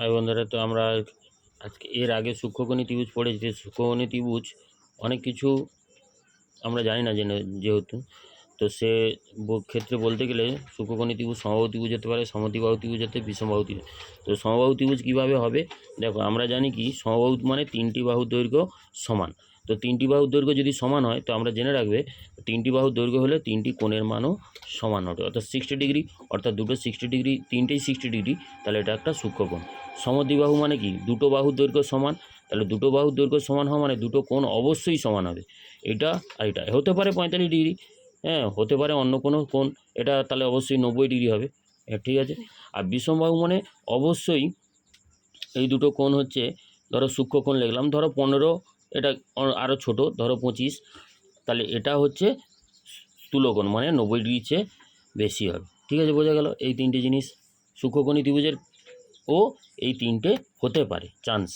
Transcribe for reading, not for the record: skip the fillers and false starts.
ভাই বন্ধুরা, তো আমরা আজকে এর আগে সূক্ষ্মকণি ত্রিভুজ পড়েছি। সূক্ষ্মকণি ত্রিভুজ অনেক কিছু আমরা জানি না যেহেতু, তো সে ক্ষেত্রে বলতে গেলে সূক্ষ্মকণি ত্রিভুজ সমবাহু ত্রিভুজ হতে পারে, সমদ্বিবাহু ত্রিভুজ হতে বিষমবাহু ত্রিভুজ। তো সমবাহু ত্রিভুজ কীভাবে হবে দেখো, আমরা জানি কি সমবাহু মানে তিনটি বাহুর দৈর্ঘ্য সমান। তো তিনটি বাহুর দৈর্ঘ্য যদি সমান হয়, তো আমরা জেনে রাখবে তিনটি বাহুর দৈর্ঘ্য হলে তিনটি কোণের মানও সমান হবে, অর্থাৎ 60 ডিগ্রি, অর্থাৎ দুটো 60 ডিগ্রি, তিনটেই 60 ডিগ্রি, তাহলে এটা একটা সূক্ষ্মকোণ। সমদ্বিবাহু মানে কি দুটো বাহুর দৈর্ঘ্য সমান, তাহলে দুটো বাহুর দৈর্ঘ্য সমান হওয়া মানে দুটো কোণ অবশ্যই সমান হবে। এটা আর এটা হতে পারে 45 ডিগ্রি, হ্যাঁ হতে পারে অন্য কোনো কোণ, এটা তাহলে অবশ্যই 90 ডিগ্রি হবে, ঠিক আছে। আর বিষমবাহু মানে অবশ্যই এই দুটো কোণ হচ্ছে, ধরো সূক্ষ্মকোণ লিখলাম, ধরো 15, এটা আরও ছোট, ধরো 25, তাহলে এটা হচ্ছে স্থূলকোণ, মানে 90 ডিগ্রির চেয়ে বেশি হবে, ঠিক আছে। বোঝা গেল এই তিনটে জিনিস সূক্ষ্মকোণী ত্রিভুজের, ও এই তিনটে হতে পারে চান্স।